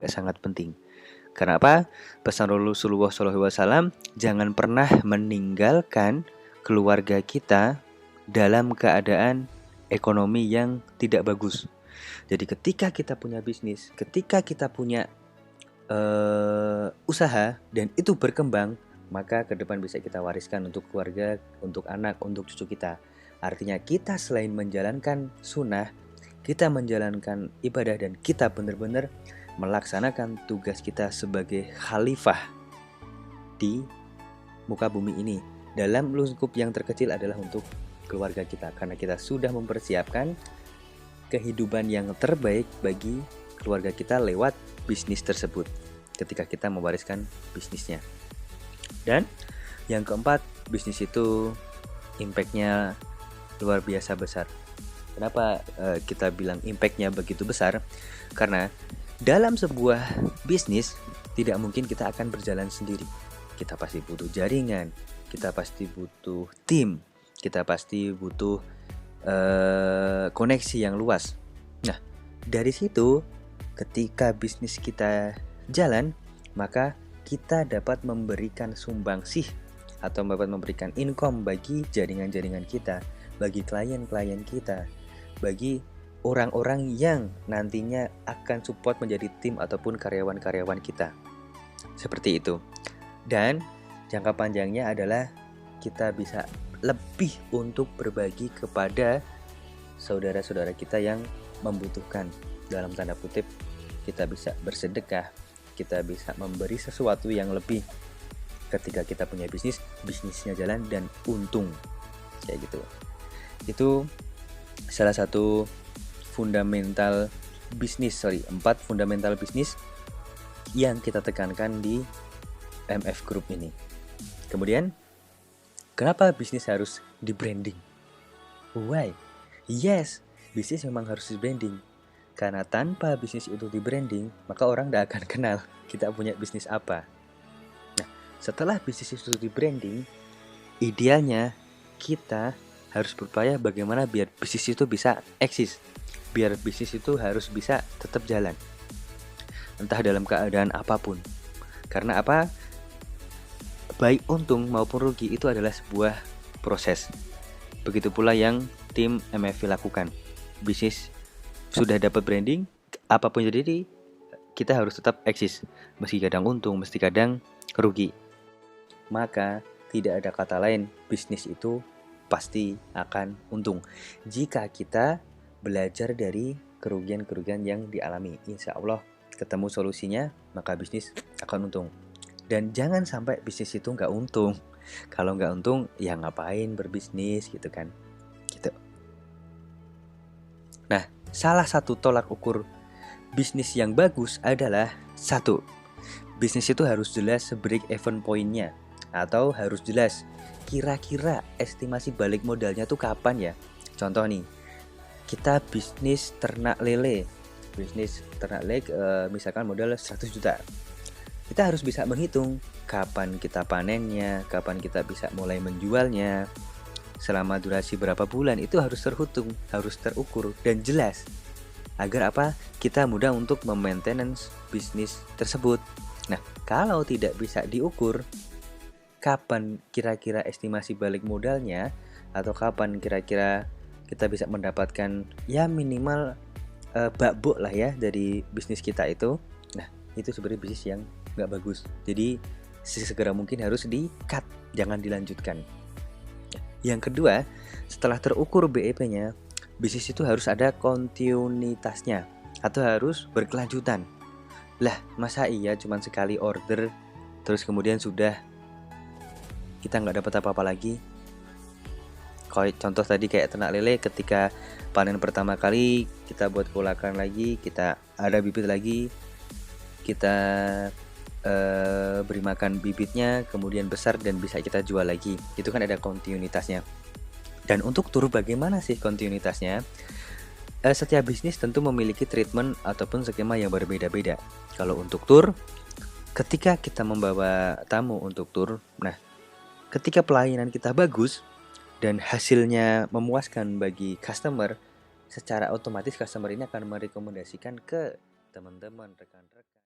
sangat penting. Karena apa? Pesan Rasulullah SAW, jangan pernah meninggalkan keluarga kita dalam keadaan ekonomi yang tidak bagus. Jadi ketika kita punya bisnis, ketika kita punya usaha dan itu berkembang, maka ke depan bisa kita wariskan untuk keluarga, untuk anak, untuk cucu kita. Artinya kita selain menjalankan sunnah, kita menjalankan ibadah dan kita benar-benar melaksanakan tugas kita sebagai khalifah di muka bumi ini. Dalam lingkup yang terkecil adalah untuk keluarga kita, karena kita sudah mempersiapkan kehidupan yang terbaik bagi keluarga kita lewat bisnis tersebut ketika kita mewariskan bisnisnya. Dan yang keempat, bisnis itu impact-nya luar biasa besar. Kenapa kita bilang impact-nya begitu besar? Karena dalam sebuah bisnis tidak mungkin kita akan berjalan sendiri. Kita pasti butuh jaringan, kita pasti butuh tim, kita pasti butuh koneksi yang luas. Nah, dari situ ketika bisnis kita jalan, maka kita dapat memberikan sumbangsih atau dapat memberikan income bagi jaringan-jaringan kita, bagi klien-klien kita, bagi orang-orang yang nantinya akan support menjadi tim ataupun karyawan-karyawan kita. Seperti itu. Dan jangka panjangnya adalah kita bisa lebih untuk berbagi kepada saudara-saudara kita yang membutuhkan. Dalam tanda kutip, kita bisa bersedekah, kita bisa memberi sesuatu yang lebih ketika kita punya bisnis, bisnisnya jalan dan untung. Kayak gitu. Itu salah satu fundamental bisnis, 4 fundamental bisnis yang kita tekankan di MF Group ini. Kemudian, kenapa bisnis harus di branding? Why? Yes, bisnis memang harus di branding. Karena tanpa bisnis itu di branding, maka orang tidak akan kenal kita punya bisnis apa. Nah, setelah bisnis itu di branding, idealnya kita harus berupaya bagaimana biar bisnis itu bisa eksis. Biar bisnis itu harus bisa tetap jalan. Entah dalam keadaan apapun. Karena apa? Baik untung maupun rugi itu adalah sebuah proses. Begitu pula yang tim MFV lakukan. Bisnis sudah dapat branding, apapun yang terjadi, kita harus tetap eksis. Meski kadang untung, meski kadang rugi. Maka tidak ada kata lain, bisnis itu pasti akan untung. Jika kita belajar dari kerugian-kerugian yang dialami, insya Allah ketemu solusinya, maka bisnis akan untung. Dan jangan sampai bisnis itu nggak untung. Kalau nggak untung, ya ngapain berbisnis gitu kan. Gitu. Nah, salah satu tolak ukur bisnis yang bagus adalah 1. Bisnis itu harus jelas break even point-nya, atau harus jelas kira-kira estimasi balik modalnya tuh kapan ya. Contoh nih, kita bisnis ternak lele. Misalkan modal 100 juta. Kita harus bisa menghitung kapan kita panennya, kapan kita bisa mulai menjualnya, selama durasi berapa bulan, itu harus terhitung, harus terukur dan jelas. Agar apa? Kita mudah untuk memaintenance bisnis tersebut. Nah, kalau tidak bisa diukur, kapan kira-kira estimasi balik modalnya, atau kapan kira-kira kita bisa mendapatkan ya minimal bakbuk lah ya dari bisnis kita itu. Nah, itu sebenarnya bisnis yang nggak bagus. Jadi sesegera mungkin harus di-cut, jangan dilanjutkan. Yang kedua, setelah terukur BEP-nya, bisnis itu harus ada kontinuitasnya atau harus berkelanjutan. Lah, masa iya cuma sekali order terus kemudian sudah kita nggak dapat apa-apa lagi? Contoh tadi kayak ternak lele, ketika panen pertama kali kita buat kolakan lagi, kita ada bibit lagi, kita beri makan bibitnya, kemudian besar dan bisa kita jual lagi. Itu kan ada kontinuitasnya. Dan untuk tur bagaimana sih kontinuitasnya? Setiap bisnis tentu memiliki treatment ataupun skema yang berbeda-beda. Kalau untuk tur, ketika kita membawa tamu untuk tur, nah ketika pelayanan kita bagus dan hasilnya memuaskan bagi customer, secara otomatis customer ini akan merekomendasikan ke teman-teman, rekan-rekan.